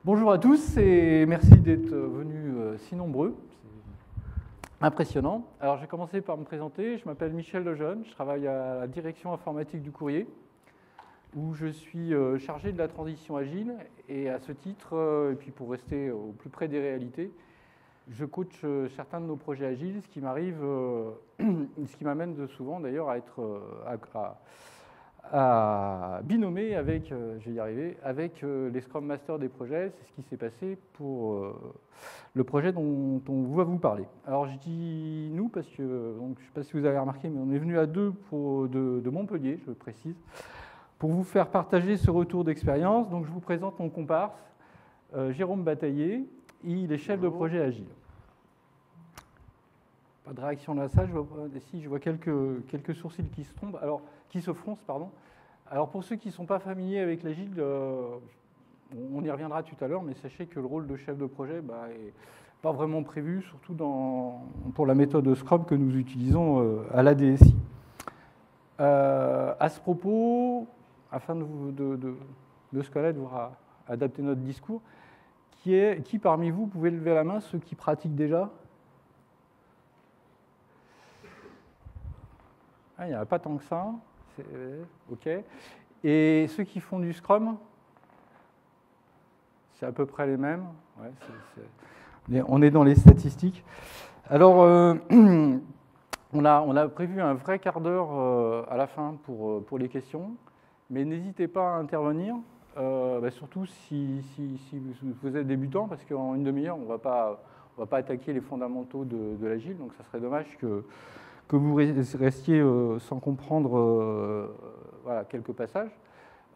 Bonjour à tous et merci d'être venus si nombreux. C'est impressionnant. Alors, je vais commencer par me présenter. Je m'appelle Michel Lejeune. Je travaille à la direction informatique du courrier, où je suis chargé de la transition agile. Et à ce titre, et puis pour rester au plus près des réalités, je coach certains de nos projets agiles, ce qui m'arrive, ce qui m'amène souvent d'ailleurs à être à binômer avec, je vais y arriver, avec les Scrum Masters des projets. C'est ce qui s'est passé pour le projet dont on va vous parler. Alors je dis nous parce que, donc, je ne sais pas si vous avez remarqué, mais on est venu à deux de Montpellier, je le précise, pour vous faire partager ce retour d'expérience. Donc je vous présente mon comparse, Jérôme Bataillé. Il est chef de projet agile. Pas de réaction dans la salle, je vois quelques sourcils qui se trompent, alors qui se froncent, pardon. Alors pour ceux qui ne sont pas familiers avec l'agile, on y reviendra tout à l'heure, mais sachez que le rôle de chef de projet n'est pas vraiment prévu, surtout pour la méthode Scrum que nous utilisons à la DSI. À ce propos, afin de se connaître, de adapter notre discours, qui parmi vous pouvez lever la main, ceux qui pratiquent déjà? Il n'y en a pas tant que ça. OK. Et ceux qui font du Scrum, c'est à peu près les mêmes. Ouais, on est dans les statistiques. Alors, on a prévu un vrai quart d'heure à la fin pour les questions, mais n'hésitez pas à intervenir, surtout si vous êtes débutant, parce qu'en une demi-heure, on ne va pas attaquer les fondamentaux de l'agile, donc ça serait dommage que vous restiez sans comprendre quelques passages.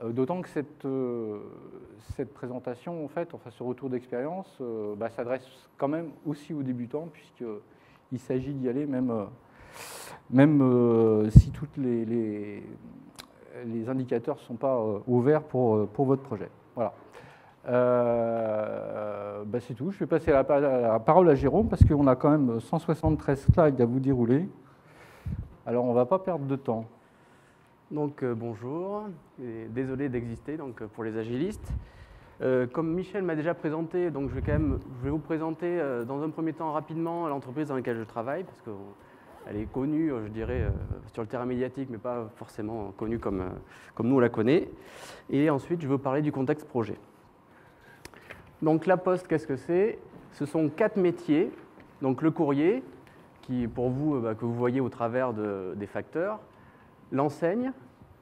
D'autant que cette présentation, en fait, enfin ce retour d'expérience, s'adresse quand même aussi aux débutants, puisqu'il s'agit d'y aller même si tous les indicateurs ne sont pas ouverts pour votre projet. Voilà. C'est tout. Je vais passer la parole à Jérôme, parce qu'on a quand même 173 slides à vous dérouler. Alors, on ne va pas perdre de temps. Donc, bonjour, et désolé d'exister pour les agilistes. Comme Michel m'a déjà présenté, donc je vais vous présenter dans un premier temps rapidement l'entreprise dans laquelle je travaille, parce qu'elle est connue, je dirais, sur le terrain médiatique, mais pas forcément connue comme nous on la connaît. Et ensuite, je vais vous parler du contexte projet. Donc, La Poste, qu'est-ce que c'est? Ce sont 4 métiers. Donc, le courrier, qui pour vous, que vous voyez au travers des facteurs, l'enseigne,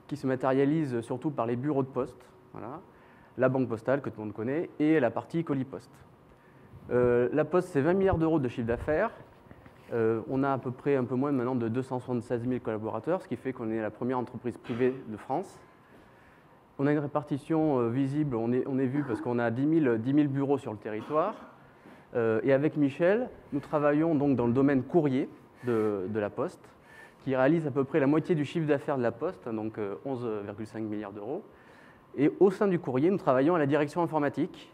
qui se matérialise surtout par les bureaux de poste, voilà, la banque postale que tout le monde connaît, et la partie colis poste. La Poste, c'est 20 milliards d'euros de chiffre d'affaires. On a à peu près un peu moins maintenant de 276 000 collaborateurs, ce qui fait qu'on est la première entreprise privée de France. On a une répartition visible, on est vu parce qu'on a 10 000 bureaux sur le territoire. Et avec Michel, nous travaillons donc dans le domaine courrier de la Poste, qui réalise à peu près la moitié du chiffre d'affaires de la Poste, donc 11,5 milliards d'euros. Et au sein du courrier, nous travaillons à la direction informatique.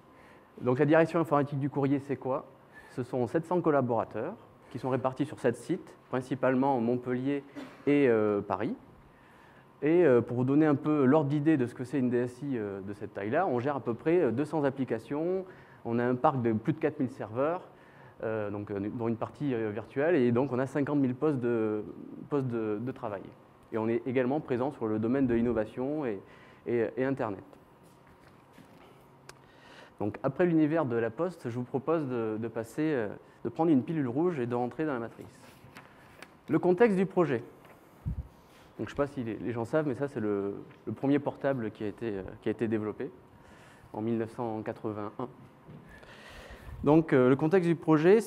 Donc la direction informatique du courrier, c'est quoi? Ce sont 700 collaborateurs qui sont répartis sur 7 sites, principalement Montpellier et Paris. Et pour vous donner un peu l'ordre d'idée de ce que c'est une DSI de cette taille-là, on gère à peu près 200 applications. On a un parc de plus de 4000 serveurs, dont une partie virtuelle, et donc on a 50 000 postes de travail. Et on est également présent sur le domaine de l'innovation et Internet. Donc après l'univers de la Poste, je vous propose de prendre une pilule rouge et de rentrer dans la matrice. Le contexte du projet. Donc, je ne sais pas si les gens savent, mais ça c'est le premier portable qui a été développé en 1981. Donc, le contexte du projet,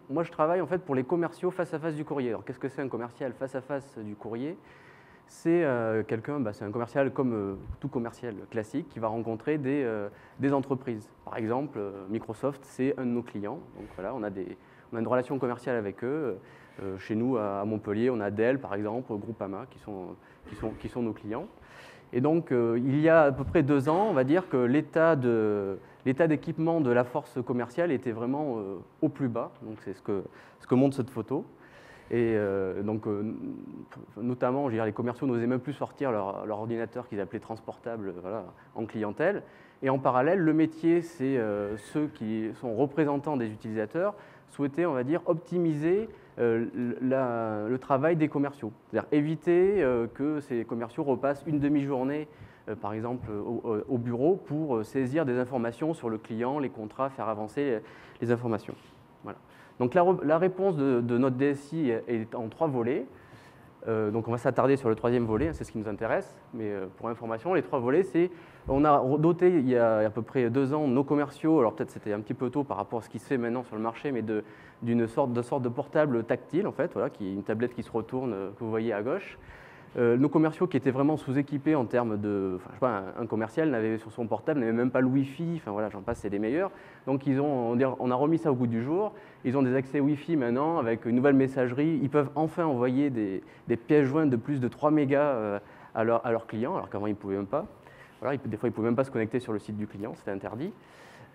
moi je travaille en fait pour les commerciaux face à face du courrier. Alors, qu'est-ce que c'est un commercial face à face du courrier? C'est c'est un commercial comme tout commercial classique qui va rencontrer des entreprises. Par exemple, Microsoft, c'est un de nos clients. Donc voilà, on a une relation commerciale avec eux. Chez nous, à Montpellier, on a Dell, par exemple, Groupama, qui sont nos clients. Et donc, il y a à peu près 2 ans, on va dire que l'état d'équipement de la force commerciale était vraiment au plus bas. Donc, c'est ce que montre cette photo. Et notamment, je veux dire, les commerciaux n'osaient même plus sortir leur ordinateur qu'ils appelaient transportable, voilà, en clientèle. Et en parallèle, le métier, c'est ceux qui sont représentants des utilisateurs, souhaitaient, on va dire, optimiser le travail des commerciaux. C'est-à-dire éviter que ces commerciaux repassent une demi-journée, par exemple, au bureau pour saisir des informations sur le client, les contrats, faire avancer les informations. Voilà. Donc la réponse de notre DSI est en 3 volets. Donc on va s'attarder sur le 3e volet, c'est ce qui nous intéresse, mais pour information, les 3 volets, c'est on a doté il y a à peu près 2 ans nos commerciaux, alors peut-être c'était un petit peu tôt par rapport à ce qui se fait maintenant sur le marché, mais d'une sorte de portable tactile en fait, voilà, qui est une tablette qui se retourne, que vous voyez à gauche. Nos commerciaux qui étaient vraiment sous-équipés en termes de, enfin, je sais pas, un commercial n'avait sur son portable n'avait même pas le Wi-Fi, enfin voilà, j'en passe, c'est les meilleurs. Donc on a remis ça au goût du jour. Ils ont des accès Wi-Fi maintenant avec une nouvelle messagerie. Ils peuvent enfin envoyer des pièces jointes de plus de 3 mégas à leurs clients, alors qu'avant ils ne pouvaient même pas. Voilà, des fois ils ne pouvaient même pas se connecter sur le site du client, c'était interdit.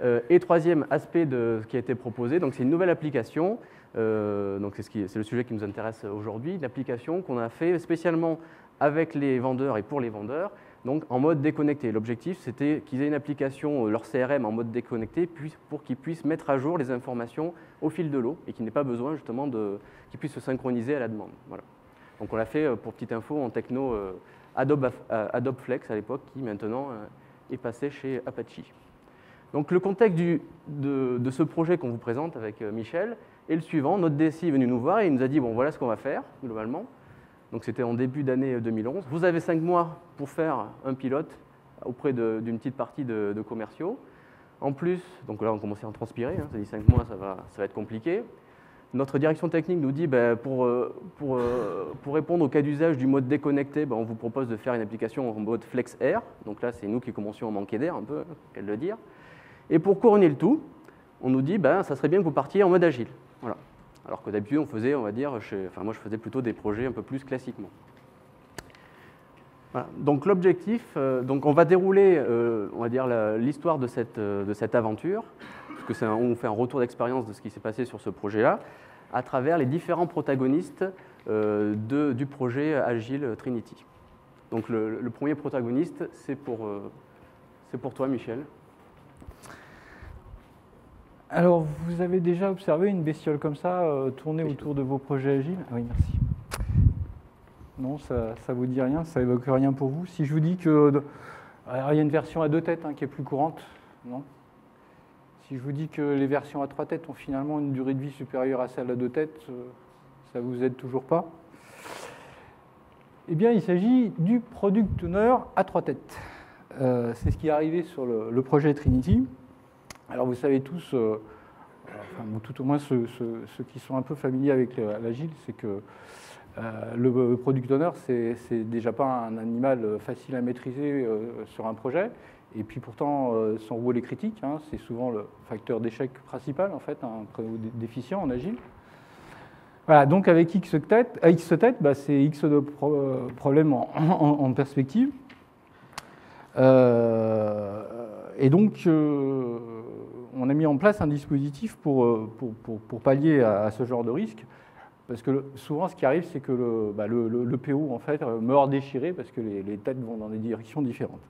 Et 3e aspect de ce qui a été proposé, donc c'est une nouvelle application. Donc c'est le sujet qui nous intéresse aujourd'hui, une application qu'on a fait spécialement avec les vendeurs et pour les vendeurs, donc en mode déconnecté. L'objectif, c'était qu'ils aient une application, leur CRM en mode déconnecté, pour qu'ils puissent mettre à jour les informations au fil de l'eau et qu'ils n'aient pas besoin justement qu'ils puissent se synchroniser à la demande. Voilà. Donc on l'a fait, pour petite info, en techno Adobe Flex à l'époque, qui maintenant est passé chez Apache. Donc le contexte de ce projet qu'on vous présente avec Michel est le suivant. Notre DSI est venu nous voir et il nous a dit, bon voilà ce qu'on va faire globalement. Donc c'était en début d'année 2011. Vous avez 5 mois pour faire un pilote auprès d'une petite partie de commerciaux. En plus, donc là on commençait à en transpirer, hein, ça dit 5 mois, ça va être compliqué. Notre direction technique nous dit, pour répondre au cas d'usage du mode déconnecté, on vous propose de faire une application en mode Flex Air. Donc là, c'est nous qui commencions à manquer d'air un peu, qu'elle le dire. Et pour couronner le tout, on nous dit, ça serait bien que vous partiez en mode agile. Voilà. Alors que d'habitude, on faisait, on va dire, moi je faisais plutôt des projets un peu plus classiquement. Voilà. Donc l'objectif, donc on va dérouler, on va dire, l'histoire de cette aventure, parce que on fait un retour d'expérience de ce qui s'est passé sur ce projet-là, à travers les différents protagonistes du projet Agile Trinity. Donc le premier protagoniste, c'est pour toi, Michel. Alors, vous avez déjà observé une bestiole comme ça tourner autour de vos projets agiles? Oui, merci. Non, ça ne vous dit rien, ça évoque rien pour vous. Si je vous dis que alors, il y a une version à 2 têtes qui est plus courante, non? Si je vous dis que les versions à 3 têtes ont finalement une durée de vie supérieure à celle à 2 têtes, ça ne vous aide toujours pas? Eh bien, il s'agit du Product Owner à 3 têtes. C'est ce qui est arrivé sur le projet Trinity. Alors vous savez tous, tout au moins ceux qui sont un peu familiers avec l'agile, c'est que le product owner, c'est déjà pas un animal facile à maîtriser sur un projet. Et puis pourtant, son rôle est critique, hein, c'est souvent le facteur d'échec principal, en fait, un déficient en agile. Voilà, donc avec X têtes, c'est X de problèmes en perspective. Et donc, on a mis en place un dispositif pour pallier à ce genre de risque, parce que souvent, ce qui arrive, c'est que le PO, en fait, meurt déchiré parce que les têtes vont dans des directions différentes.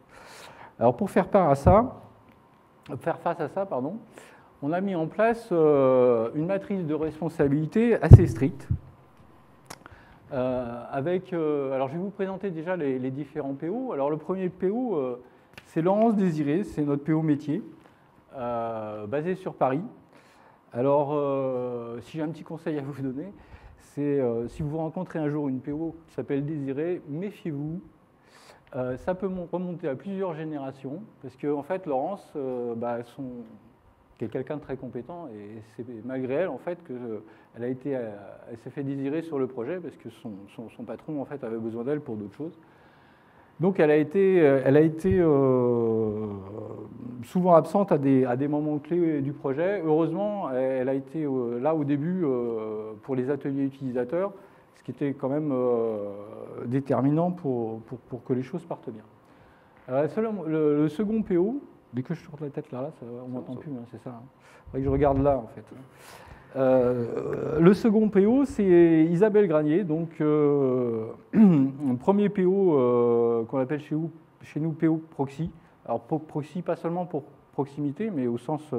Alors, pour faire face à ça, on a mis en place une matrice de responsabilité assez stricte, alors, je vais vous présenter déjà les différents PO. Alors, le premier PO, c'est Laurence Désiré, c'est notre PO métier, basé sur Paris. Alors, si j'ai un petit conseil à vous donner, c'est si vous rencontrez un jour une PO qui s'appelle Désiré, méfiez-vous. Ça peut remonter à plusieurs générations, parce qu'en fait, Laurence, qui est quelqu'un de très compétent, et c'est malgré elle, en fait, qu'elle s'est fait désirer sur le projet, parce que son patron, en fait, avait besoin d'elle pour d'autres choses. Donc elle a été souvent absente à des moments clés du projet. Heureusement, elle a été là au début pour les ateliers utilisateurs, ce qui était quand même déterminant pour que les choses partent bien. Alors, le second PO, dès que je tourne la tête là, on ne m'entend plus, hein, c'est ça. Il faudrait que je regarde là, en fait. Le second PO, c'est Isabelle Granier, donc premier PO qu'on appelle chez nous PO proxy. Alors proxy, pas seulement pour proximité, mais au sens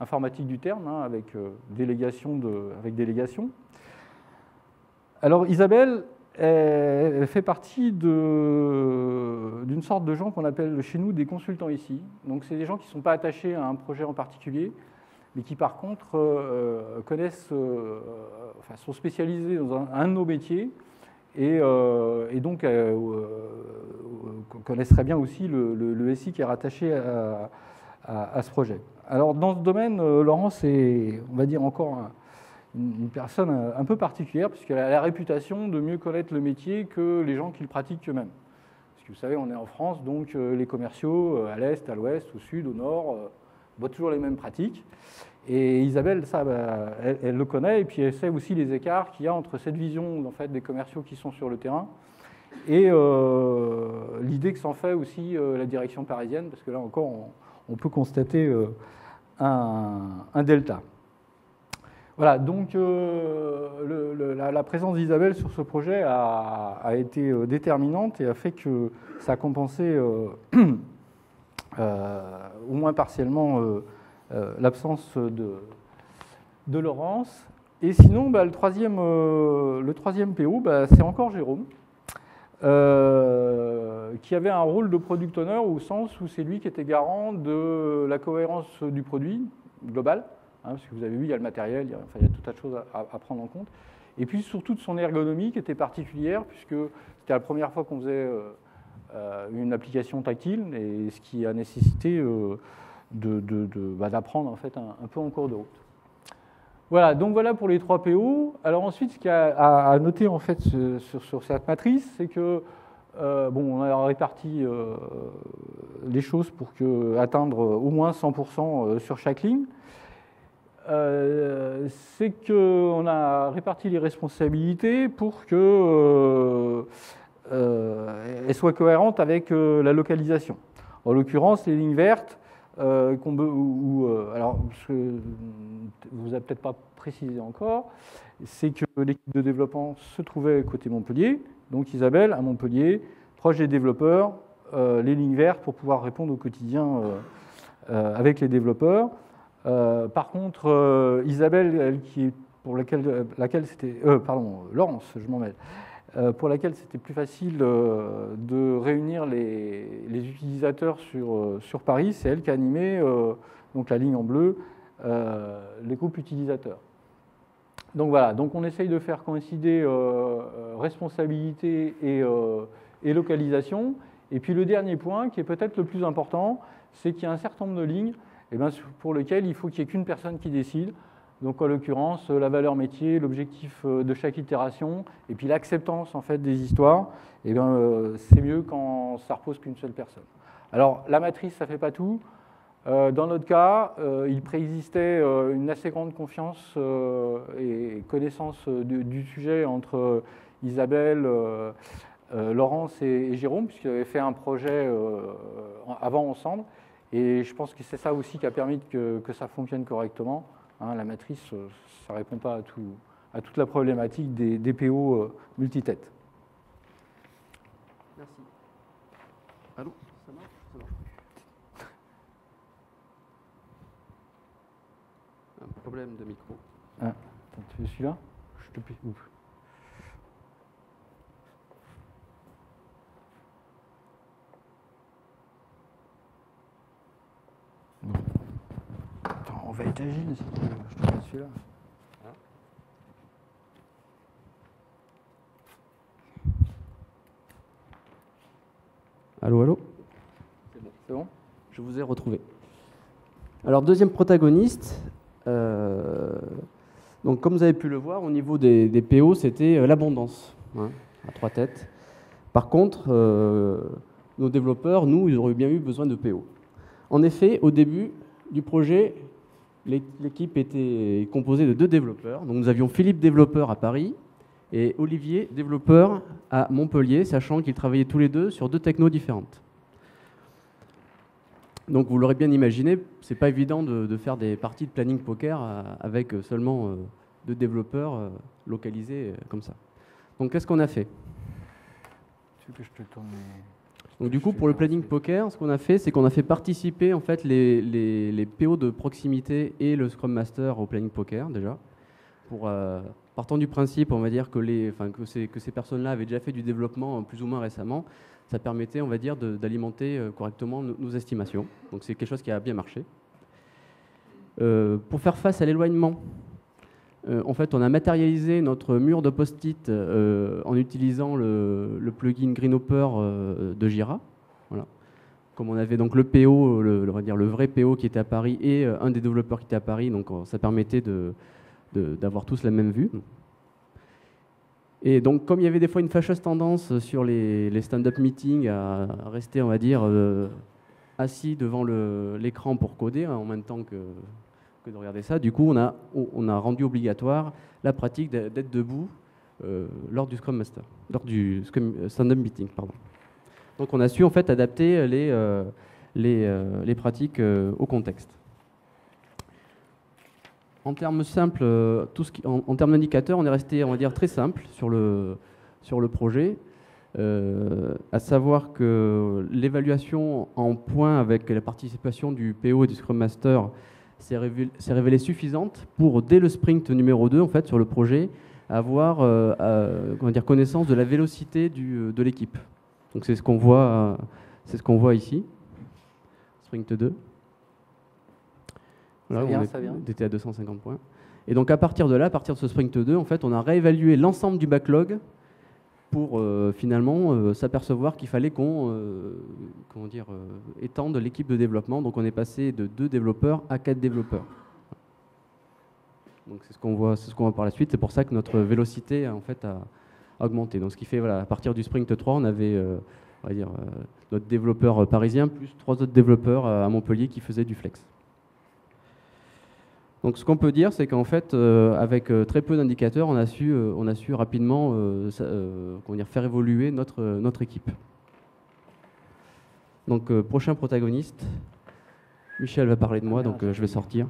informatique du terme, hein, avec délégation. Alors Isabelle, elle fait partie d'une sorte de gens qu'on appelle chez nous des consultants ici. Donc c'est des gens qui ne sont pas attachés à un projet en particulier, mais qui par contre connaissent, sont spécialisés dans un de nos métiers et donc connaissent très bien aussi le SI qui est rattaché à ce projet. Alors dans ce domaine, Laurence est, on va dire, encore une personne un peu particulière, puisqu'elle a la réputation de mieux connaître le métier que les gens qui le pratiquent eux-mêmes. Parce que vous savez, on est en France, donc les commerciaux à l'est, à l'ouest, au sud, au nord, voient toujours les mêmes pratiques. Et Isabelle, ça, elle le connaît, et puis elle sait aussi les écarts qu'il y a entre cette vision en fait, des commerciaux qui sont sur le terrain et l'idée que s'en fait aussi la direction parisienne, parce que là encore, on peut constater un delta. Voilà, donc la présence d'Isabelle sur ce projet a été déterminante et a fait que ça a compensé au moins partiellement l'absence de Laurence. Et sinon, le troisième PO, c'est encore Jérôme, qui avait un rôle de product owner au sens où c'est lui qui était garant de la cohérence du produit global. Parce que vous avez vu, il y a le matériel, il y a tout un tas de choses à prendre en compte. Et puis surtout de son ergonomie qui était particulière, puisque c'était la première fois qu'on faisait une application tactile, et ce qui a nécessité d'apprendre en fait, un peu en cours de route. Voilà, donc voilà pour les 3 PO. Alors ensuite, ce qu'il y a à noter en fait, sur cette matrice, c'est que on a réparti les choses pour atteindre au moins 100% sur chaque ligne. C'est qu'on a réparti les responsabilités pour qu'elles soient cohérentes avec la localisation. En l'occurrence, les lignes vertes, alors, ce que vous avez peut-être pas précisé encore, c'est que l'équipe de développement se trouvait côté Montpellier, donc Isabelle à Montpellier, proche des développeurs, les lignes vertes pour pouvoir répondre au quotidien avec les développeurs. Par contre, Isabelle, pour laquelle c'était, Laurence, je m'en mêle, pour laquelle c'était plus facile de réunir les utilisateurs sur Paris, c'est elle qui a animé, donc la ligne en bleu, les groupes utilisateurs. Donc voilà, donc on essaye de faire coïncider responsabilité et localisation. Et puis le dernier point, qui est peut-être le plus important, c'est qu'il y a un certain nombre de lignes pour lesquelles il faut qu'il n'y ait qu'une personne qui décide. Donc en l'occurrence, la valeur métier, l'objectif de chaque itération, et puis l'acceptance en fait, des histoires, c'est mieux quand ça repose qu'une seule personne. Alors la matrice, ça ne fait pas tout. Dans notre cas, il préexistait une assez grande confiance et connaissance du sujet entre Isabelle, Laurence et Jérôme, puisqu'ils avaient fait un projet avant ensemble. Et je pense que c'est ça aussi qui a permis que ça fonctionne correctement. La matrice, ça ne répond pas à toute la problématique des PO multitêtes. Merci. Allô ? Ça marche ? Ça marche plus. Un problème de micro. Attends, tu veux celui-là ? Je te prie. Ouf. Attends, on va être agile, si tu veux. Je te passe celui-là. Allô, allô ? C'est bon ? Je vous ai retrouvé. Alors, deuxième protagoniste. Donc, comme vous avez pu le voir, au niveau des PO, c'était l'abondance, à 3 têtes. Par contre, nos développeurs, nous, ils auraient bien eu besoin de PO. En effet, au début du projet, l'équipe était composée de 2 développeurs. Donc, nous avions Philippe, développeur à Paris, et Olivier, développeur à Montpellier, sachant qu'ils travaillaient tous les deux sur 2 technos différentes. Donc vous l'aurez bien imaginé, c'est pas évident de faire des parties de planning poker avec seulement 2 développeurs localisés comme ça. Donc qu'est-ce qu'on a fait? Tu veux que je te tourne Donc du coup, pour le planning poker, ce qu'on a fait, c'est qu'on a fait participer en fait les PO de proximité et le Scrum Master au planning poker déjà. Partant du principe, on va dire que ces personnes-là avaient déjà fait du développement plus ou moins récemment, ça permettait, on va dire, d'alimenter correctement nos estimations. Donc c'est quelque chose qui a bien marché. Pour faire face à l'éloignement, en fait, on a matérialisé notre mur de post-it en utilisant le plugin Greenhopper de Jira. Voilà. Comme on avait donc le PO, on va dire le vrai PO qui était à Paris et un des développeurs qui était à Paris, donc ça permettait d'avoir tous la même vue. Et donc, comme il y avait des fois une fâcheuse tendance sur les stand-up meetings à rester, on va dire, assis devant l'écran pour coder en même temps que de regarder ça, du coup, on a rendu obligatoire la pratique d'être debout lors du Scrum Master, lors du stand-up meeting, pardon. Donc, on a su en fait adapter les pratiques au contexte. En termes simples, en termes d'indicateurs, on est resté, on va dire, très simple sur le projet, à savoir que l'évaluation en points avec la participation du PO et du Scrum Master s'est révélée suffisante pour, dès le sprint numéro 2, en fait, sur le projet, avoir connaissance de la vélocité de l'équipe. Donc c'est ce qu'on voit ici, sprint 2. Voilà, on était à 250 points. Et donc à partir de là, à partir de ce sprint 2, en fait, on a réévalué l'ensemble du backlog pour finalement s'apercevoir qu'il fallait qu'on étende l'équipe de développement. Donc on est passé de 2 développeurs à 4 développeurs. Donc c'est ce qu'on voit par la suite. C'est pour ça que notre vélocité en fait a augmenté. Donc ce qui fait, voilà, à partir du sprint 3, on avait on va dire, notre développeur parisien plus 3 autres développeurs à Montpellier qui faisaient du flex. Donc ce qu'on peut dire, c'est qu'en fait, avec très peu d'indicateurs, on a su rapidement faire évoluer notre équipe. Donc prochain protagoniste, Michel va parler de moi, donc je vais sortir.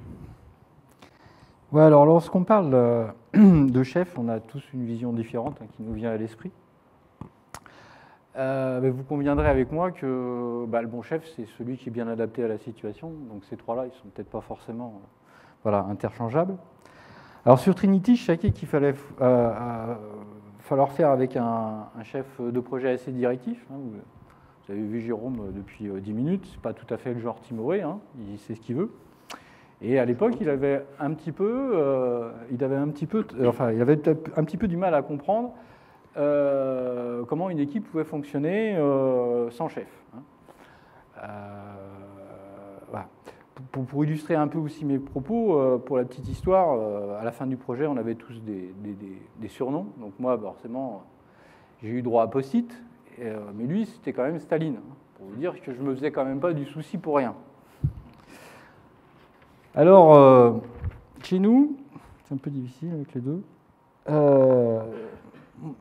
Ouais, alors lorsqu'on parle de chef, on a tous une vision différente qui nous vient à l'esprit. Mais vous conviendrez avec moi que le bon chef, c'est celui qui est bien adapté à la situation. Donc ces 3-là, ils sont peut-être pas forcément interchangeables. Alors sur Trinity, je savais qu'il fallait falloir faire avec un chef de projet assez directif. Vous avez vu Jérôme depuis 10 minutes, c'est pas tout à fait le genre timoré, il sait ce qu'il veut. Et à l'époque, il avait peut-être un petit peu du mal à comprendre comment une équipe pouvait fonctionner sans chef. Voilà. Pour illustrer un peu aussi mes propos, pour la petite histoire, à la fin du projet, on avait tous des surnoms. Donc moi, forcément, j'ai eu droit à Post-it, mais lui, c'était quand même Staline, pour vous dire que je ne me faisais quand même pas du souci pour rien. Alors, chez nous, c'est un peu difficile avec les deux.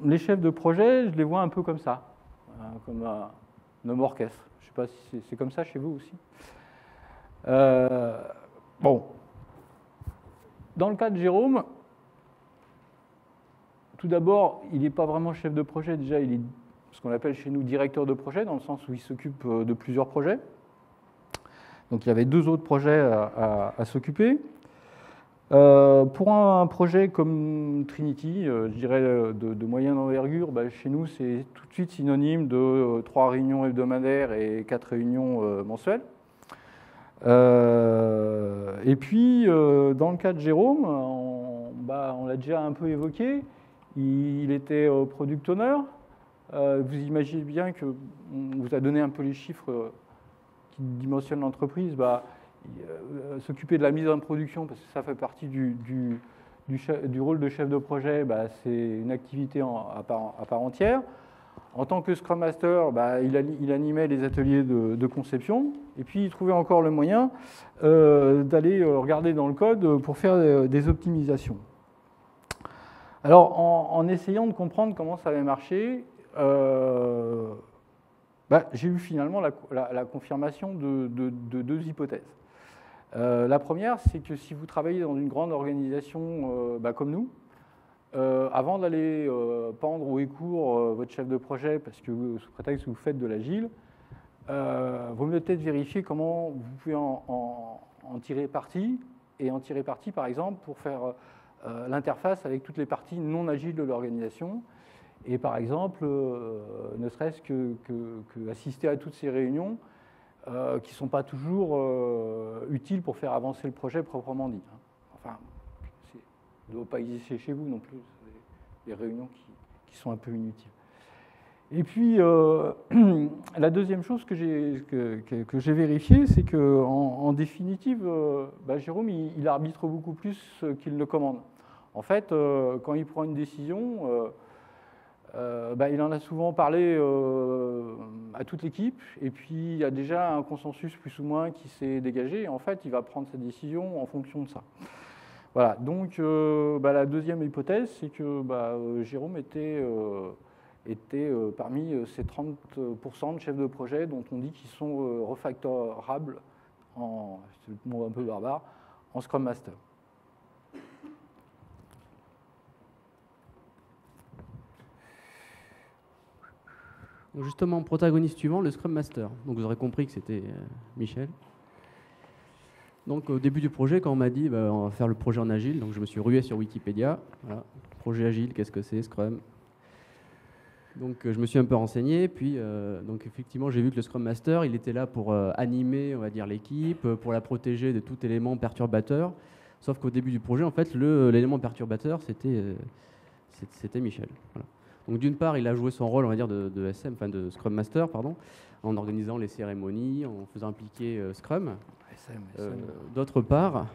Les chefs de projet, je les vois un peu comme ça, comme un homme orchestre. Je ne sais pas si c'est comme ça chez vous aussi. Bon, dans le cas de Jérôme, tout d'abord, il n'est pas vraiment chef de projet. Déjà, il est ce qu'on appelle chez nous directeur de projet, dans le sens où il s'occupe de plusieurs projets. Donc il y avait 2 autres projets à s'occuper. Pour un projet comme Trinity, je dirais de moyenne envergure, chez nous c'est tout de suite synonyme de 3 réunions hebdomadaires et 4 réunions mensuelles. Et puis dans le cas de Jérôme, on l'a déjà un peu évoqué, il était product owner. Vous imaginez bien qu'on vous a donné un peu les chiffres qui dimensionnent l'entreprise. S'occuper de la mise en production, parce que ça fait partie du rôle de chef de projet, c'est une activité à part entière. En tant que Scrum Master, il animait les ateliers de conception, et puis il trouvait encore le moyen d'aller regarder dans le code pour faire des optimisations. Alors, en essayant de comprendre comment ça avait marché, j'ai eu finalement la confirmation de deux hypothèses. La première, c'est que si vous travaillez dans une grande organisation comme nous, avant d'aller pendre au écourt votre chef de projet, parce que sous prétexte que vous faites de l'agile, vaut mieux peut-être vérifier comment vous pouvez en tirer parti, et en tirer parti, par exemple, pour faire l'interface avec toutes les parties non agiles de l'organisation. Et par exemple, ne serait-ce que assister à toutes ces réunions qui ne sont pas toujours utiles pour faire avancer le projet proprement dit. Enfin, ça ne doit pas exister chez vous non plus, des réunions qui sont un peu inutiles. Et puis, la deuxième chose que j'ai vérifiée, c'est qu'en définitive, Jérôme, il arbitre beaucoup plus qu'il ne commande. En fait, quand il prend une décision, il en a souvent parlé à toute l'équipe, et puis il y a déjà un consensus plus ou moins qui s'est dégagé, et en fait, il va prendre sa décision en fonction de ça. Voilà, donc la deuxième hypothèse, c'est que Jérôme était parmi ces 30% de chefs de projet dont on dit qu'ils sont refactorables, c'est le mot un peu barbare, en Scrum Master. Donc justement, protagoniste suivant, le Scrum Master. Donc vous aurez compris que c'était Michel. Donc au début du projet, quand on m'a dit on va faire le projet en agile, donc je me suis rué sur Wikipédia. Voilà. Projet agile, qu'est-ce que c'est, Scrum? Donc je me suis un peu renseigné, puis donc effectivement j'ai vu que le Scrum Master, il était là pour animer, on va dire, l'équipe, pour la protéger de tout élément perturbateur. Sauf qu'au début du projet, en fait, l'élément perturbateur, c'était Michel. Voilà. Donc d'une part, il a joué son rôle, on va dire, de SM, enfin de Scrum Master, pardon, en organisant les cérémonies, en faisant impliquer Scrum. D'autre part,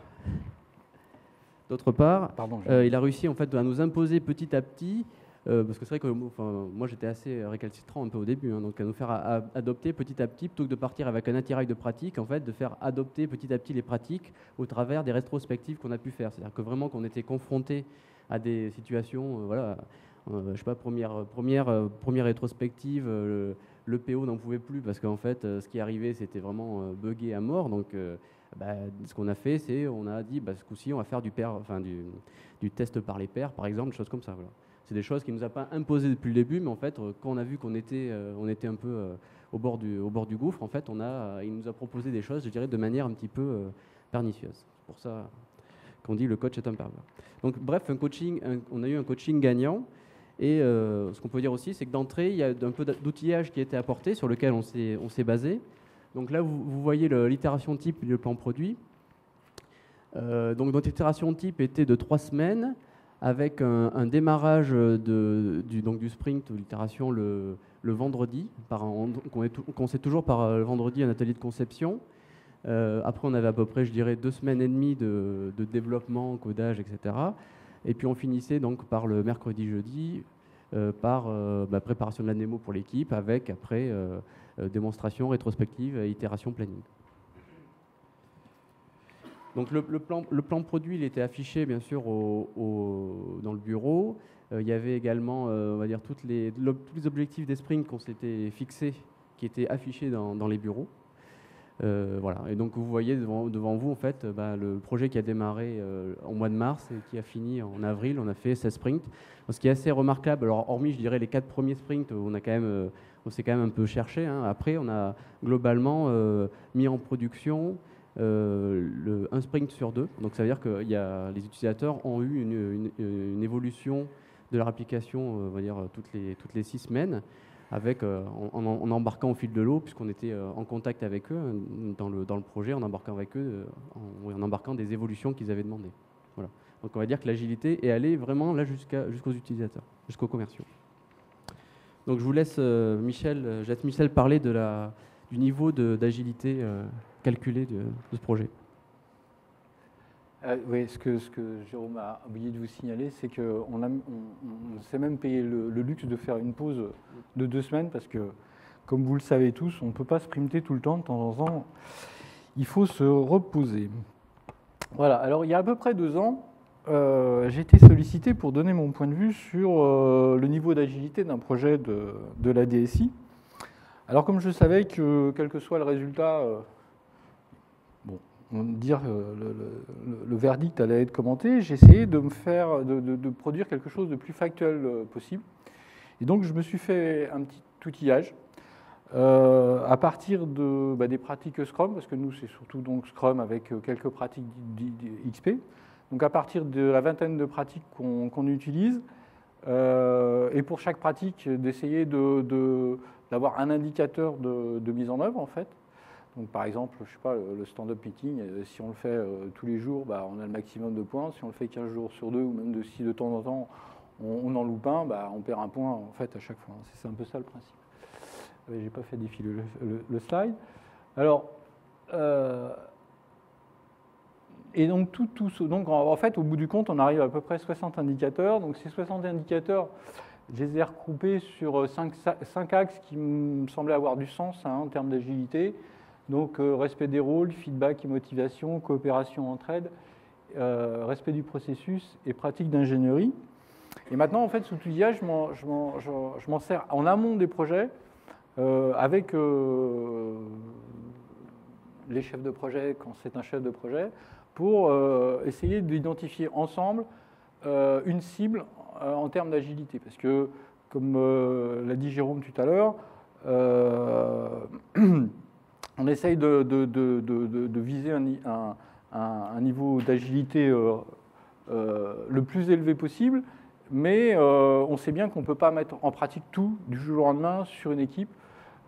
il a réussi en fait à nous imposer petit à petit, parce que c'est vrai que moi j'étais assez récalcitrant un peu au début, donc à nous faire adopter petit à petit, plutôt que de partir avec un attirail de pratique, en fait, de faire adopter petit à petit les pratiques au travers des rétrospectives qu'on a pu faire. C'est-à-dire que vraiment qu'on était confronté à des situations, voilà. Je sais pas, première rétrospective, le PO n'en pouvait plus parce qu'en fait, ce qui arrivait, c'était vraiment buggé à mort. Donc, ce qu'on a fait, c'est on a dit, ce coup-ci, on va faire du test par les pairs, par exemple, des choses comme ça. Voilà. C'est des choses qu'il ne nous a pas imposées depuis le début, mais en fait, quand on a vu qu'on était un peu au bord du gouffre, en fait, il nous a proposé des choses, je dirais, de manière un petit peu pernicieuse. C'est pour ça qu'on dit le coach est un pervers. Donc, bref, on a eu un coaching gagnant. Et ce qu'on peut dire aussi, c'est que d'entrée, il y a un peu d'outillage qui a été apporté, sur lequel on s'est basé. Donc là, vous voyez l'itération type et le plan produit. Donc notre itération type était de 3 semaines, avec un démarrage du sprint, l'itération le vendredi. On commençait toujours par le vendredi un atelier de conception. Après, on avait à peu près, je dirais, 2 semaines et demie de développement, codage, etc. Et puis on finissait donc par le mercredi-jeudi par préparation de la démo pour l'équipe, avec après démonstration, rétrospective et itération planning. Donc le plan produit, il était affiché bien sûr dans le bureau. Il y avait également, on va dire, tous les objectifs des sprints qu'on s'était fixés qui étaient affichés dans les bureaux. Voilà. Et donc vous voyez devant vous en fait le projet qui a démarré en mois de mars et qui a fini en avril. On a fait 16 sprints. Donc, ce qui est assez remarquable, alors hormis je dirais les 4 premiers sprints où on s'est quand même un peu cherché. Après on a globalement mis en production un sprint sur 2. Donc ça veut dire que les utilisateurs ont eu une évolution de leur application, on va dire toutes les 6 semaines. En embarquant au fil de l'eau, puisqu'on était en contact avec eux dans le projet, en embarquant avec eux, en embarquant des évolutions qu'ils avaient demandées. Voilà. Donc on va dire que l'agilité est allée vraiment là jusqu'aux utilisateurs, jusqu'aux commerciaux. Donc je vous laisse Michel parler du niveau d'agilité calculé de ce projet. Oui, ce que Jérôme a oublié de vous signaler, c'est qu'on s'est même payé le luxe de faire une pause de 2 semaines parce que, comme vous le savez tous, on ne peut pas sprinter tout le temps, de temps en temps. Il faut se reposer. Voilà, alors il y a à peu près 2 ans, j'ai été sollicité pour donner mon point de vue sur le niveau d'agilité d'un projet de la DSI. Alors comme je savais que quel que soit le résultat, dire le verdict allait être commenté, j'ai essayé de produire quelque chose de plus factuel possible. Et donc je me suis fait un petit outillage à partir des pratiques Scrum, parce que nous c'est surtout donc Scrum avec quelques pratiques XP. Donc à partir de la vingtaine de pratiques qu'on utilise, et pour chaque pratique d'essayer d'avoir un indicateur de mise en œuvre en fait. Donc, par exemple, je sais pas, le stand-up meeting, si on le fait tous les jours, on a le maximum de points. Si on le fait 15 jours sur 2, ou même si de temps en temps on en loupe un, on perd un point en fait à chaque fois. C'est un peu ça le principe. J'ai pas fait défiler le slide. Alors, et donc donc en fait, au bout du compte, on arrive à peu près 60 indicateurs. Donc ces 60 indicateurs, je les ai regroupés sur 5 axes qui me semblaient avoir du sens en termes d'agilité. Donc, respect des rôles, feedback et motivation, coopération, entraide, respect du processus et pratique d'ingénierie. Et maintenant, en fait, cet outillage, je m'en sers en amont des projets avec les chefs de projet, quand c'est un chef de projet, pour essayer d'identifier ensemble une cible en termes d'agilité. Parce que, comme l'a dit Jérôme tout à l'heure, on essaye de viser un niveau d'agilité le plus élevé possible, mais on sait bien qu'on ne peut pas mettre en pratique tout du jour au lendemain sur une équipe.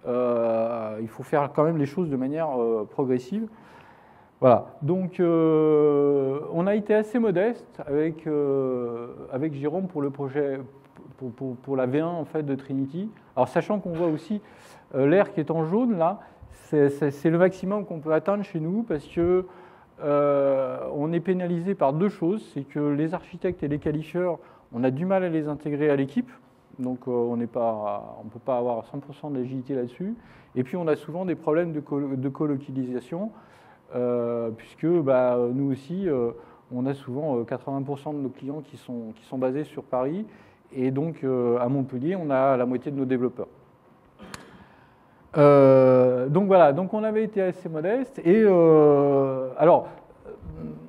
Il faut faire quand même les choses de manière progressive. Voilà, donc on a été assez modeste avec Jérôme pour le projet, pour la V1 en fait, de Trinity. Alors sachant qu'on voit aussi l'air qui est en jaune là, c'est le maximum qu'on peut atteindre chez nous parce que on est pénalisé par deux choses, c'est que les architectes et les qualifieurs, on a du mal à les intégrer à l'équipe, donc on ne peut pas avoir 100% d'agilité là-dessus, et puis on a souvent des problèmes de colocalisation, puisque nous aussi, on a souvent 80% de nos clients qui sont basés sur Paris, et donc à Montpellier, on a la moitié de nos développeurs. Donc voilà, donc on avait été assez modeste. Et alors,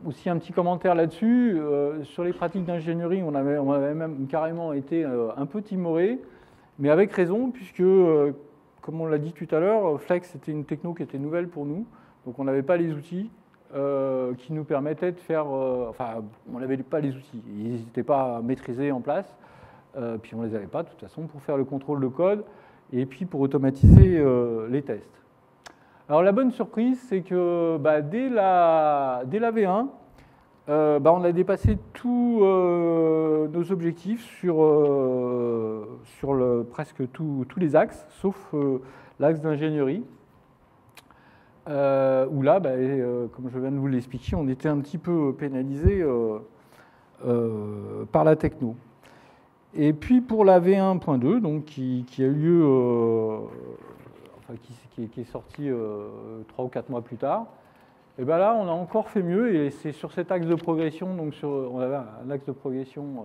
aussi un petit commentaire là-dessus, sur les pratiques d'ingénierie, on avait même carrément été un peu timoré, mais avec raison, puisque, comme on l'a dit tout à l'heure, Flex c'était une techno qui était nouvelle pour nous, donc on n'avait pas les outils qui nous permettaient de faire, enfin, on n'avait pas les outils, ils n'étaient pas maîtrisés en place, puis on ne les avait pas de toute façon pour faire le contrôle de code, et puis pour automatiser les tests. Alors la bonne surprise, c'est que dès la V1, on a dépassé tous nos objectifs sur presque tous les axes, sauf l'axe d'ingénierie, où là, comme je viens de vous l'expliquer, on était un petit peu pénalisé par la techno. Et puis pour la V1.2, donc qui a eu lieu, qui est sorti 3 ou 4 mois plus tard, et là on a encore fait mieux, et c'est sur cet axe de progression, donc on avait un axe de progression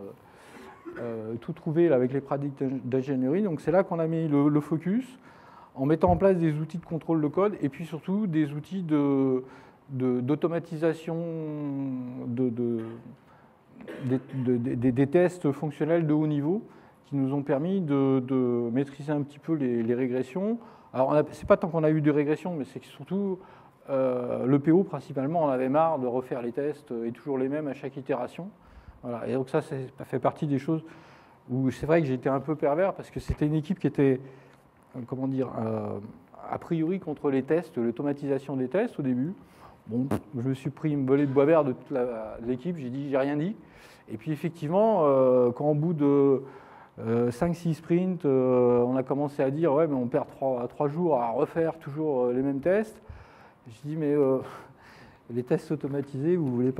tout trouvé là, avec les pratiques d'ingénierie, donc c'est là qu'on a mis le focus, en mettant en place des outils de contrôle de code, et puis surtout des outils d'automatisation des tests fonctionnels de haut niveau qui nous ont permis de maîtriser un petit peu les régressions. Alors, ce n'est pas tant qu'on a eu des régressions, mais c'est que surtout, le PO, principalement, on avait marre de refaire les tests et toujours les mêmes à chaque itération. Voilà. Et donc ça fait partie des choses où c'est vrai que j'ai été un peu pervers parce que c'était une équipe qui était, comment dire, a priori contre les tests, l'automatisation des tests au début. Bon, je me suis pris une volée de bois vert de toute l'équipe, j'ai rien dit. Et puis effectivement, quand au bout de 5-6 sprints, on a commencé à dire ouais, mais on perd 3 jours à refaire toujours les mêmes tests. Je dis mais les tests automatisés, vous voulez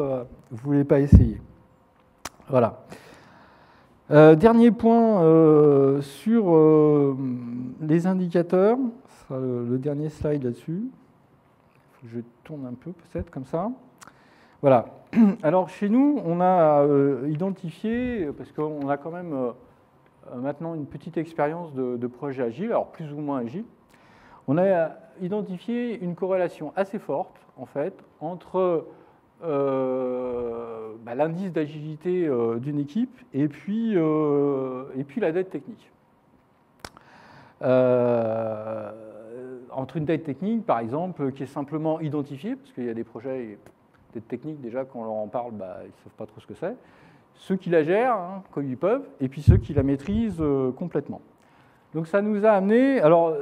pas essayer. Voilà. Dernier point sur les indicateurs. Ce sera le dernier slide là-dessus. Je tourne un peu peut-être comme ça. Voilà. Alors chez nous, on a identifié, parce qu'on a quand même maintenant une petite expérience de projet agile, alors plus ou moins agile, on a identifié une corrélation assez forte, en fait, entre l'indice d'agilité d'une équipe et puis la dette technique. Entre une dette technique, par exemple, qui est simplement identifiée, parce qu'il y a des projets, dette technique, déjà, quand on leur en parle, ils ne savent pas trop ce que c'est. Ceux qui la gèrent, hein, comme ils peuvent, et puis ceux qui la maîtrisent complètement. Donc ça nous a amené, alors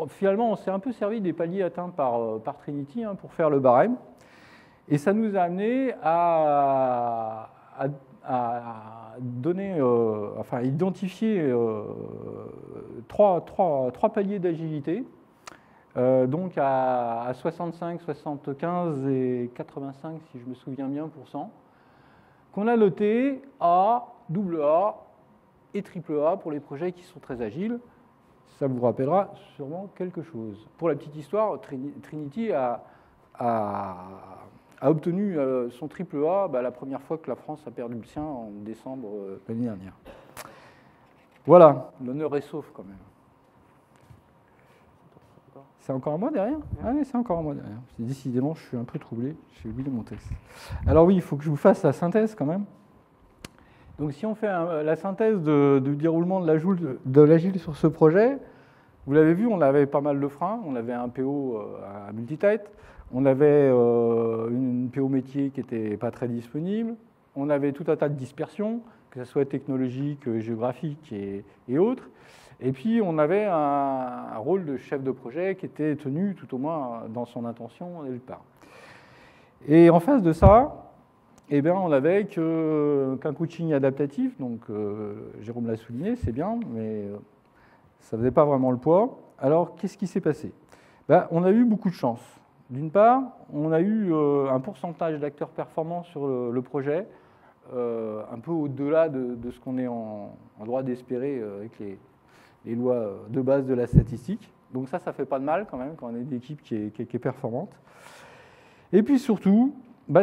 finalement on s'est un peu servi des paliers atteints par Trinity pour faire le barème, et ça nous a amené à donner, identifier trois paliers d'agilité, donc à 65, 75 et 85 si je me souviens bien %, qu'on a noté A, AA et AAA pour les projets qui sont très agiles. Ça vous rappellera sûrement quelque chose. Pour la petite histoire, Trinity a obtenu son AAA la première fois que la France a perdu le sien en décembre l'année dernière. Voilà, l'honneur est sauf quand même. C'est encore à moi derrière? Ah oui, c'est encore à moi derrière. Décidément, je suis un peu troublé, j'ai oublié mon texte. Alors oui, il faut que je vous fasse la synthèse quand même. Donc si on fait la synthèse du déroulement de l'agile sur ce projet, vous l'avez vu, on avait pas mal de freins. On avait un PO à multitête, on avait une PO métier qui n'était pas très disponible, on avait tout un tas de dispersions, que ce soit technologique, géographique et autres. Et puis on avait un rôle de chef de projet qui était tenu tout au moins dans son intention dès le départ. Et en face de ça, on n'avait qu'un coaching adaptatif, donc Jérôme l'a souligné, c'est bien, mais ça ne faisait pas vraiment le poids. Alors qu'est-ce qui s'est passé? On a eu beaucoup de chance. D'une part, on a eu un pourcentage d'acteurs performants sur le projet, un peu au-delà de ce qu'on est en droit d'espérer avec les lois de base de la statistique. Donc ça fait pas de mal quand même, quand on a une équipe qui est performante. Et puis surtout,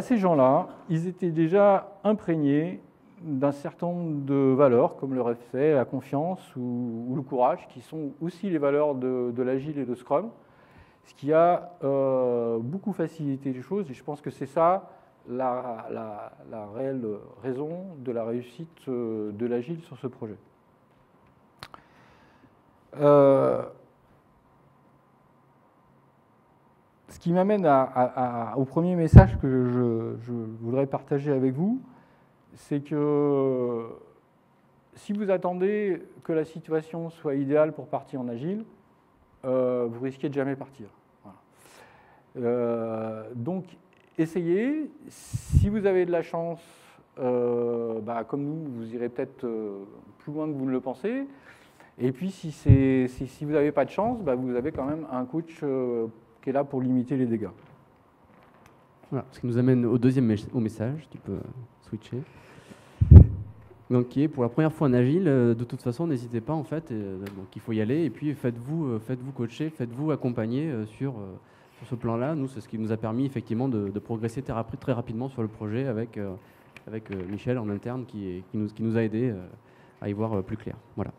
ces gens-là, ils étaient déjà imprégnés d'un certain nombre de valeurs, comme le respect, la confiance ou le courage, qui sont aussi les valeurs de l'Agile et de Scrum, ce qui a beaucoup facilité les choses, et je pense que c'est ça la réelle raison de la réussite de l'Agile sur ce projet. Ce qui m'amène au premier message que je voudrais partager avec vous, c'est que si vous attendez que la situation soit idéale pour partir en agile, vous risquez de jamais partir. Voilà. Donc, essayez. Si vous avez de la chance, comme nous, vous irez peut-être plus loin que vous ne le pensez. Et puis, si vous n'avez pas de chance, vous avez quand même un coach qui est là pour limiter les dégâts. Voilà, ce qui nous amène au deuxième message, tu peux switcher. Donc, qui est pour la première fois en agile, de toute façon, n'hésitez pas en fait, donc il faut y aller et puis faites-vous coacher, faites-vous accompagner sur ce plan-là. Nous, c'est ce qui nous a permis effectivement de progresser très rapidement sur le projet avec Michel en interne qui nous a aidés à y voir plus clair. Voilà.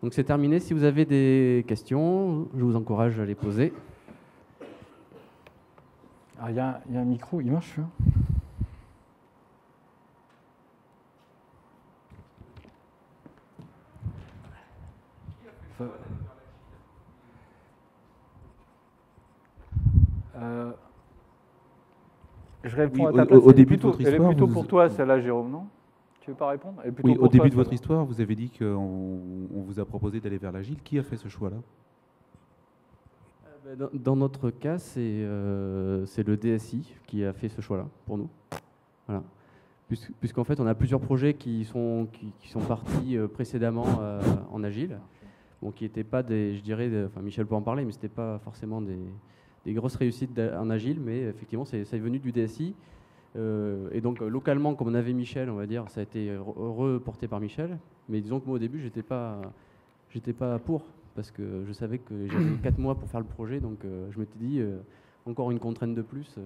Donc c'est terminé. Si vous avez des questions, je vous encourage à les poser. Il y a un micro, il marche Je réponds à ta place. Au début de votre histoire, elle est plutôt pour toi, celle-là, Jérôme, non? Tu veux pas répondre? Oui, au début de votre histoire, vous avez dit qu'on vous a proposé d'aller vers l'agile. Qui a fait ce choix-là? Dans notre cas, c'est le DSI qui a fait ce choix-là pour nous. Voilà. Puisqu'en fait, on a plusieurs projets qui sont partis précédemment en agile, bon, qui n'étaient pas des, je dirais, Michel peut en parler, mais ce n'était pas forcément des grosses réussites en agile, mais effectivement, c'est venu du DSI. Et donc, localement, comme on avait Michel, on va dire, ça a été reporté par Michel. Mais disons que moi, au début, j'étais pas pour, parce que je savais que j'avais 4 mois pour faire le projet, donc je m'étais dit, encore une contrainte de plus,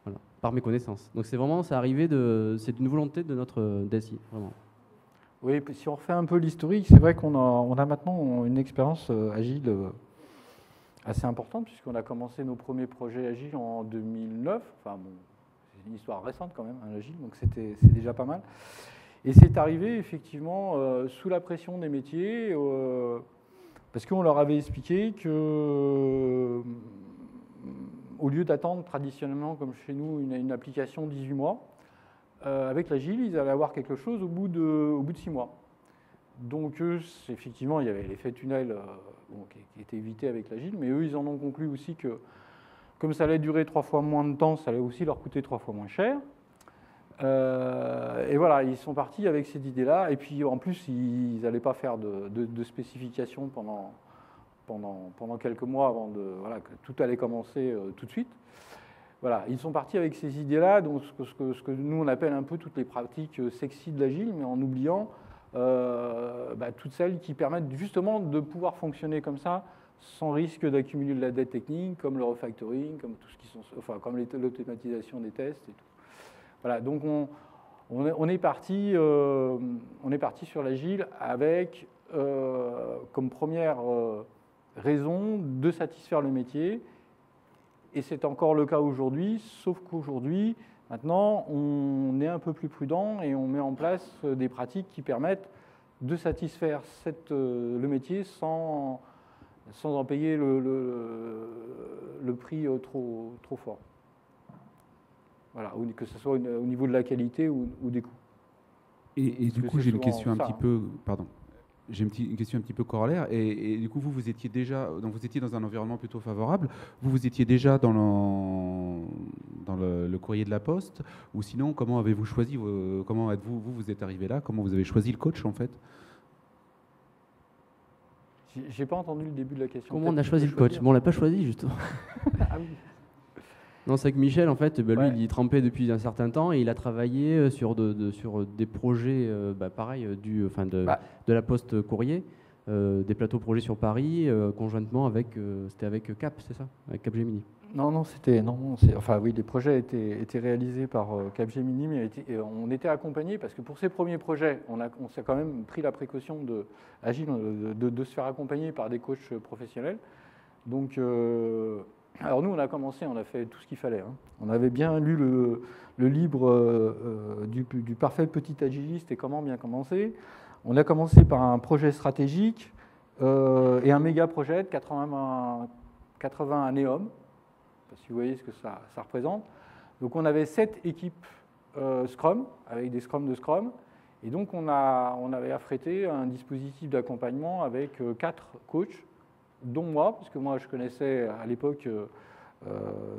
voilà, par mes connaissances. Donc, c'est arrivé c'est une volonté de notre DSI, vraiment. Oui, si on refait un peu l'historique, c'est vrai qu'on a maintenant une expérience agile assez importante, puisqu'on a commencé nos premiers projets agiles en 2009. Enfin bon, c'est une histoire récente quand même, hein, l'agile, donc c'est déjà pas mal. Et c'est arrivé effectivement sous la pression des métiers, parce qu'on leur avait expliqué que, au lieu d'attendre traditionnellement, comme chez nous, une application 18 mois, avec l'agile, ils allaient avoir quelque chose au bout de 6 mois. Donc, eux, effectivement, il y avait l'effet tunnel qui était évité avec l'agile, mais eux, ils en ont conclu aussi que, comme ça allait durer 3 fois moins de temps, ça allait aussi leur coûter 3 fois moins cher. Et voilà, ils sont partis avec cette idée-là. Et puis, en plus, ils n'allaient pas faire de spécifications pendant quelques mois avant que tout allait commencer tout de suite. Voilà, ils sont partis avec ces idées-là, donc ce que nous, on appelle un peu toutes les pratiques sexy de l'agile, mais en oubliant toutes celles qui permettent justement de pouvoir fonctionner comme ça, sans risque d'accumuler de la dette technique, comme le refactoring, comme tout ce qui sont, comme l'automatisation des tests et tout. Voilà, donc on est parti sur l'agile avec comme première raison de satisfaire le métier, et c'est encore le cas aujourd'hui, sauf qu'aujourd'hui, maintenant, on est un peu plus prudent et on met en place des pratiques qui permettent de satisfaire le métier sans en payer le prix trop fort. Voilà, que ce soit au niveau de la qualité ou des coûts. Et du coup, j'ai une question un petit peu, pardon, j'ai une question un petit peu corollaire. Et du coup, vous étiez déjà, donc vous étiez dans un environnement plutôt favorable. Vous étiez déjà dans le courrier de la Poste, ou sinon, comment avez-vous choisi, comment vous êtes arrivé là, comment vous avez choisi le coach en fait? J'ai pas entendu le début de la question. Comment on a choisi le coach? Bon, on l'a pas choisi justement. Ah oui. Non, c'est que Michel, en fait, lui, il y trempait depuis un certain temps et il a travaillé sur des projets, pareil, de la Poste Courrier, des plateaux projets sur Paris, conjointement avec Cap, c'est ça, avec Capgemini. Oui, les projets étaient réalisés par Capgemini, mais on était accompagnés parce que pour ces premiers projets, on s'est quand même pris la précaution de se faire accompagner par des coachs professionnels. Donc alors nous, on a fait tout ce qu'il fallait. Hein. On avait bien lu le livre du parfait petit agiliste et comment bien commencer. On a commencé par un projet stratégique et un méga projet de 80 Anéum, si vous voyez ce que ça représente. Donc on avait 7 équipes Scrum, avec des Scrum de Scrum, et donc on avait affrété un dispositif d'accompagnement avec 4 coachs, dont moi, parce que moi je connaissais à l'époque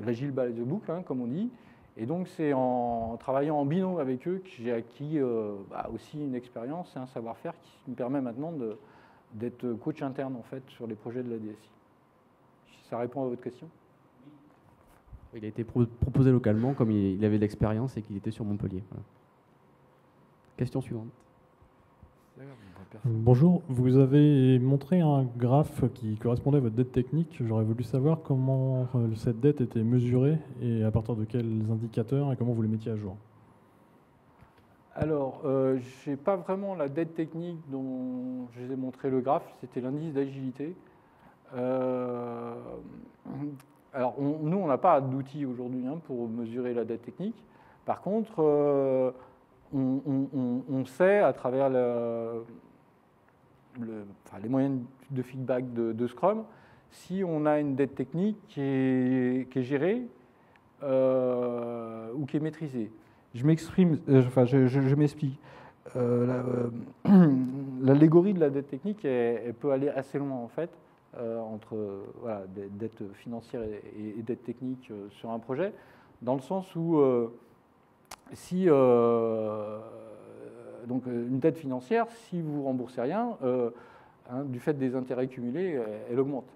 l'Agile by the book, hein, comme on dit, et donc c'est en travaillant en binôme avec eux que j'ai acquis aussi une expérience et un savoir-faire qui me permet maintenant d'être coach interne en fait sur les projets de la DSI. Ça répond à votre question? Il a été proposé localement comme il avait de l'expérience et qu'il était sur Montpellier. Voilà. Question suivante. Bonjour, vous avez montré un graphe qui correspondait à votre dette technique. J'aurais voulu savoir comment cette dette était mesurée et à partir de quels indicateurs et comment vous les mettiez à jour. Alors, je n'ai pas vraiment la dette technique dont je vous ai montré le graphe, c'était l'indice d'agilité. Alors, nous, on n'a pas d'outils aujourd'hui pour mesurer la dette technique. Par contre, on sait à travers les moyens de feedback de Scrum si on a une dette technique qui est gérée ou qui est maîtrisée. Je m'exprime, je m'explique. L'allégorie de la dette technique, elle peut aller assez loin en fait, entre dette financière et dette technique sur un projet, dans le sens où si donc une dette financière, si vous remboursez rien, du fait des intérêts cumulés, elle augmente.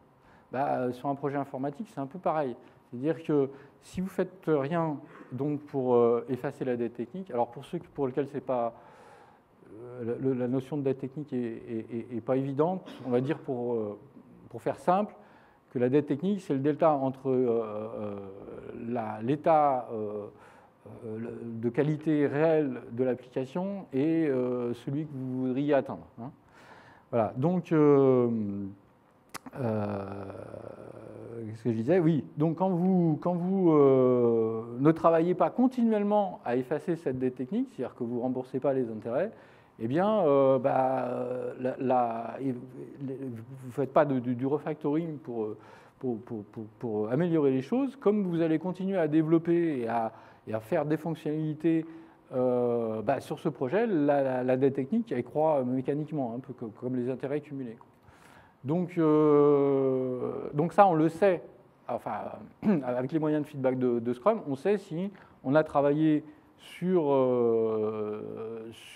Sur un projet informatique, c'est un peu pareil. C'est-à-dire que si vous ne faites rien donc, pour effacer la dette technique, alors pour ceux pour lesquels c'est pas, la notion de dette technique n'est pas évidente, on va dire pour faire simple, que la dette technique, c'est le delta entre l'état de qualité réelle de l'application et celui que vous voudriez atteindre. Hein. Voilà. Donc, ce que je disais, oui. Donc quand vous ne travaillez pas continuellement à effacer cette dette technique, c'est-à-dire que vous ne remboursez pas les intérêts, eh bien, vous ne faites pas du refactoring pour améliorer les choses. Comme vous allez continuer à développer et à faire des fonctionnalités sur ce projet, la dette technique, elle croît mécaniquement, un peu comme les intérêts cumulés. Donc ça, on le sait, enfin, avec les moyens de feedback de Scrum, on sait si on a travaillé sur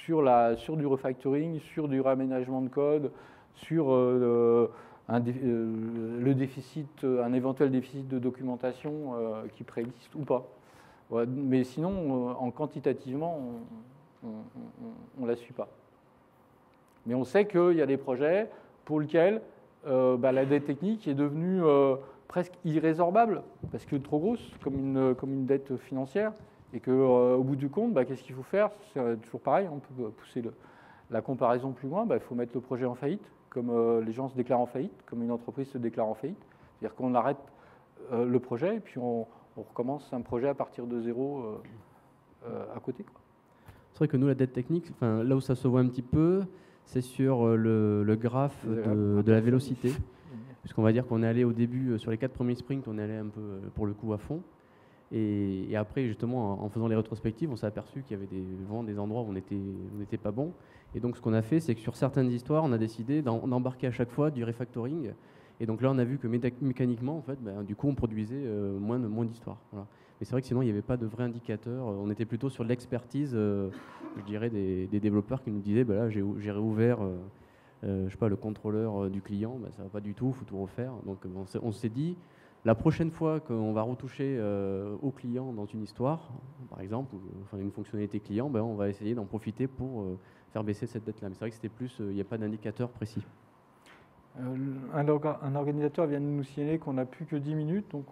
du refactoring, sur du réaménagement de code, sur un éventuel déficit de documentation qui préexiste ou pas. Ouais, mais sinon, quantitativement, on ne la suit pas. Mais on sait qu'il y a des projets pour lesquels la dette technique est devenue presque irrésorbable, parce que trop grosse, comme une dette financière, et qu'au bout du compte, qu'est-ce qu'il faut faire? C'est toujours pareil, on peut pousser la comparaison plus loin, il faut mettre le projet en faillite, comme les gens se déclarent en faillite, comme une entreprise se déclare en faillite. C'est-à-dire qu'on arrête le projet, et puis on recommence un projet à partir de zéro à côté. C'est vrai que nous, la dette technique, là où ça se voit un petit peu, c'est sur le graphe de la vélocité. Puisqu'on va dire qu'on est allé au début, sur les 4 premiers sprints, on est allé un peu pour le coup à fond. Et après, justement, en faisant les rétrospectives, on s'est aperçu qu'il y avait vraiment des endroits où on n'était pas bon. Et donc, ce qu'on a fait, c'est que sur certaines histoires, on a décidé d'embarquer à chaque fois du refactoring. Et donc là, on a vu que mécaniquement, en fait, du coup, on produisait moins d'histoires. Voilà. Mais c'est vrai que sinon, il n'y avait pas de vrai indicateur. On était plutôt sur l'expertise, je dirais, des développeurs qui nous disaient, là, j'ai réouvert, je sais pas, le contrôleur du client, ça va pas du tout, il faut tout refaire. Donc, on s'est dit, la prochaine fois qu'on va retoucher au client dans une histoire, par exemple, une fonctionnalité client, on va essayer d'en profiter pour faire baisser cette dette-là. Mais c'est vrai que c'était plus, il n'y a pas d'indicateur précis. Un organisateur vient de nous signaler qu'on n'a plus que 10 minutes, donc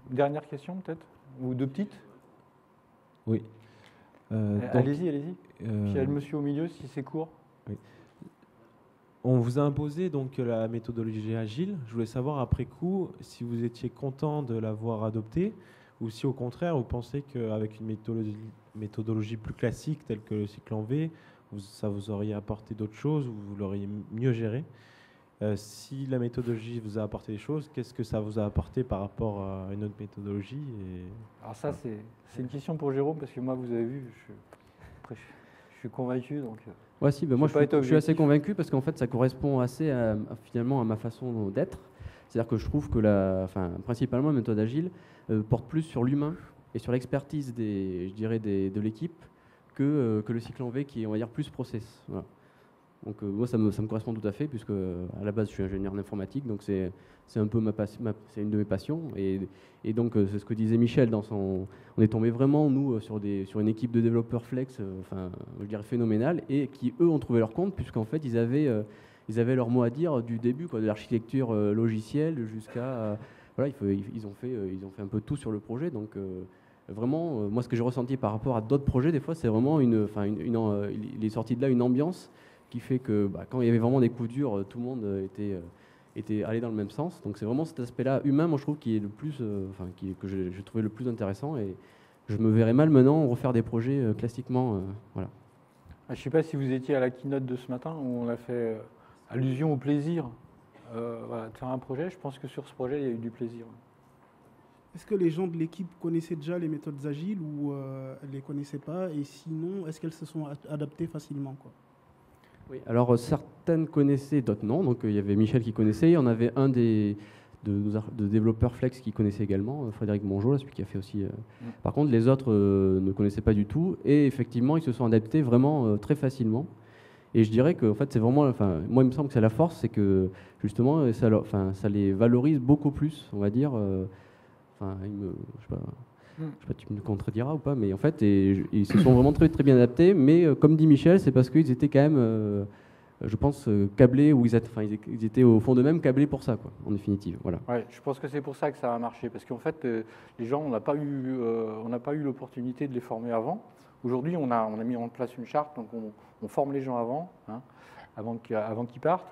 dernière question peut-être, ou 2 petites. Oui. Allez-y. Puis il y a le monsieur au milieu, si c'est court. Oui. On vous a imposé donc la méthodologie agile. Je voulais savoir après coup si vous étiez content de l'avoir adoptée ou si au contraire vous pensez qu'avec une méthodologie plus classique telle que le cycle en V, ça vous aurait apporté d'autres choses ou vous l'auriez mieux géré. Si la méthodologie vous a apporté des choses, qu'est-ce que ça vous a apporté par rapport à une autre méthodologie Alors ça, c'est une question pour Jérôme, parce que moi, vous avez vu, je suis convaincu. Donc, ouais, si, moi, je suis assez convaincu, parce qu'en fait, ça correspond assez finalement à ma façon d'être. C'est-à-dire que je trouve que principalement, la méthode agile porte plus sur l'humain et sur l'expertise de l'équipe que le cycle en V qui est, on va dire, plus process. Voilà. Donc moi, ça me correspond tout à fait, puisque à la base, je suis ingénieur en informatique, donc c'est un peu c'est une de mes passions. Et donc, c'est ce que disait Michel on est tombé vraiment, nous, sur une équipe de développeurs flex, je dirais phénoménale, et qui, eux, ont trouvé leur compte, puisqu'en fait, ils avaient leur mot à dire du début, de l'architecture logicielle jusqu'à... voilà, ils ont fait un peu tout sur le projet, donc... vraiment, moi, ce que j'ai ressenti par rapport à d'autres projets, des fois, c'est vraiment il est sorti de là une ambiance qui fait que quand il y avait vraiment des coups durs, tout le monde était allé dans le même sens. Donc c'est vraiment cet aspect-là humain, moi je trouve, qui est le plus, que j'ai trouvé le plus intéressant. Et je me verrais mal maintenant refaire des projets classiquement. Voilà. Je ne sais pas si vous étiez à la keynote de ce matin où on a fait allusion au plaisir de faire un projet. Je pense que sur ce projet, il y a eu du plaisir. Est-ce que les gens de l'équipe connaissaient déjà les méthodes agiles ou elles ne les connaissaient pas? Et sinon, est-ce qu'elles se sont adaptées facilement, quoi? Oui, alors certaines connaissaient, d'autres non. Donc il y avait Michel qui connaissait, il y en avait un de développeurs Flex qui connaissait également, Frédéric Mongeau, celui qui a fait aussi. Par contre, les autres ne connaissaient pas du tout. Et effectivement, ils se sont adaptés vraiment très facilement. Et je dirais que en fait, c'est vraiment, moi, il me semble que c'est la force, c'est que justement, ça les valorise beaucoup plus, on va dire. Je sais pas, tu me contrediras ou pas, mais en fait, ils se sont vraiment très, très bien adaptés. Mais comme dit Michel, c'est parce qu'ils étaient quand même, je pense, câblés, ou ils étaient au fond d'eux-mêmes câblés pour ça, quoi, en définitive. Voilà. Ouais, je pense que c'est pour ça que ça a marché, parce qu'en fait, les gens, on n'a pas eu l'opportunité de les former avant. Aujourd'hui, on a mis en place une charte, donc on forme les gens avant. Hein. qu'ils partent.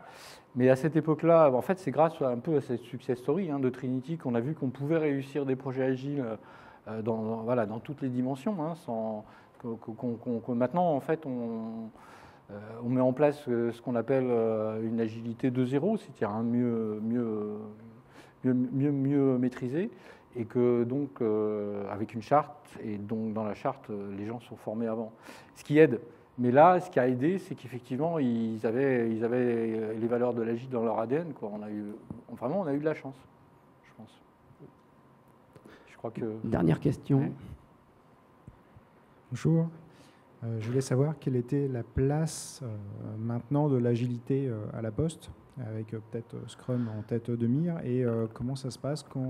Mais à cette époque-là, en fait, c'est grâce un peu à cette success story de Trinity qu'on a vu qu'on pouvait réussir des projets agiles dans toutes les dimensions. Maintenant, en fait, on met en place ce qu'on appelle une agilité 2.0, c'est-à-dire mieux maîtrisé, et que donc avec une charte, et donc dans la charte, les gens sont formés avant. Ce qui aide. Mais là, ce qui a aidé, c'est qu'effectivement, ils avaient les valeurs de l'agile dans leur ADN, quoi. On a eu de la chance, je pense. Je crois que... Dernière question. Ouais. Bonjour. Je voulais savoir quelle était la place maintenant de l'agilité à la Poste, avec peut-être Scrum en tête de mire, et comment ça se passe quand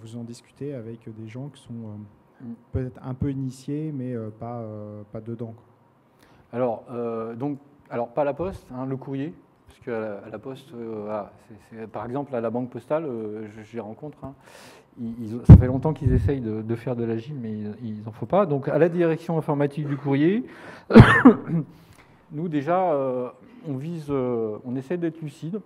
vous en discutez avec des gens qui sont peut-être un peu initiés, mais pas dedans, quoi. Alors pas la Poste, le courrier, parce qu'à la Poste, par exemple à la Banque Postale, je les rencontre. Ça fait longtemps qu'ils essayent de faire de l'agile, mais ils n'en font pas. Donc à la direction informatique du courrier, nous déjà, on essaie d'être lucide.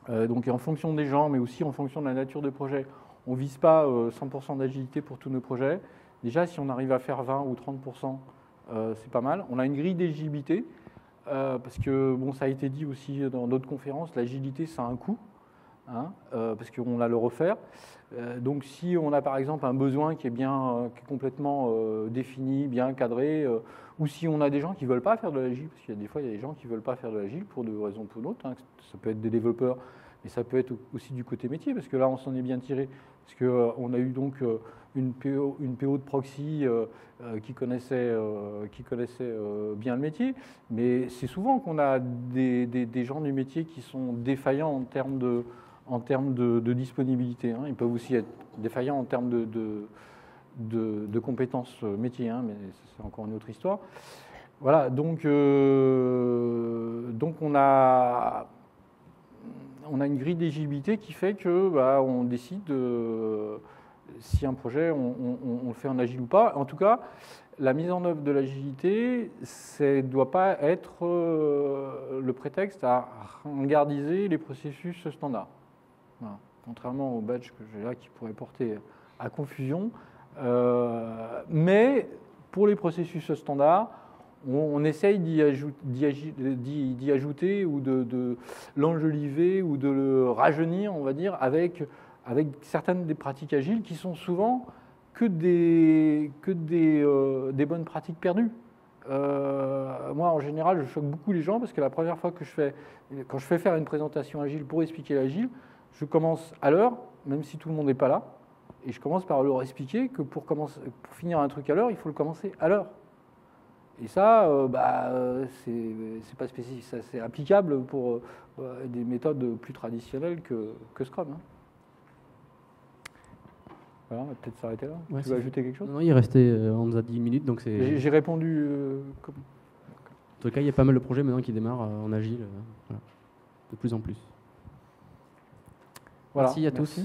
Donc en fonction des gens, mais aussi en fonction de la nature des projets, on ne vise pas 100% d'agilité pour tous nos projets. Déjà, si on arrive à faire 20 ou 30%, c'est pas mal. On a une grille d'éligibilité, parce que, ça a été dit aussi dans d'autres conférences, l'agilité, ça a un coût, parce qu'on a le refaire. Donc si on a par exemple un besoin qui est complètement défini, bien cadré, ou si on a des gens qui ne veulent pas faire de l'agile, parce qu'il y a des fois, il y a des gens qui ne veulent pas faire de l'agile pour de raisons ou d'autres, ça peut être des développeurs, mais ça peut être aussi du côté métier, parce que là, on s'en est bien tiré, parce qu'on a eu donc une PO de proxy qui connaissait bien le métier, mais c'est souvent qu'on a des gens du métier qui sont défaillants en termes de disponibilité. Ils peuvent aussi être défaillants en termes de compétences métiers, mais c'est encore une autre histoire. Voilà, donc on a une grille d'éligibilité qui fait que on décide si un projet, on le fait en agile ou pas. En tout cas, la mise en œuvre de l'agilité, ça ne doit pas être le prétexte à ringardiser les processus standards. Voilà. Contrairement au badge que j'ai là qui pourrait porter à confusion. Mais pour les processus standards, on essaye d'y ajouter ou de l'enjoliver ou de le rajeunir, on va dire, avec certaines des pratiques agiles qui sont souvent que des bonnes pratiques perdues. Moi, en général, je choque beaucoup les gens parce que la première fois quand je fais faire une présentation agile pour expliquer l'agile, je commence à l'heure, même si tout le monde n'est pas là, et je commence par leur expliquer que pour finir un truc à l'heure, il faut le commencer à l'heure. Et ça, c'est pas spécifique, ça c'est applicable pour des méthodes plus traditionnelles que Scrum. Voilà, on va peut-être s'arrêter là. Ouais, tu veux ajouter quelque chose? Non, il restait, on nous a dit 1 minute, donc c'est... J'ai répondu... En tout cas, il y a pas mal de projets maintenant qui démarrent en agile, de plus en plus. Voilà. Merci à tous.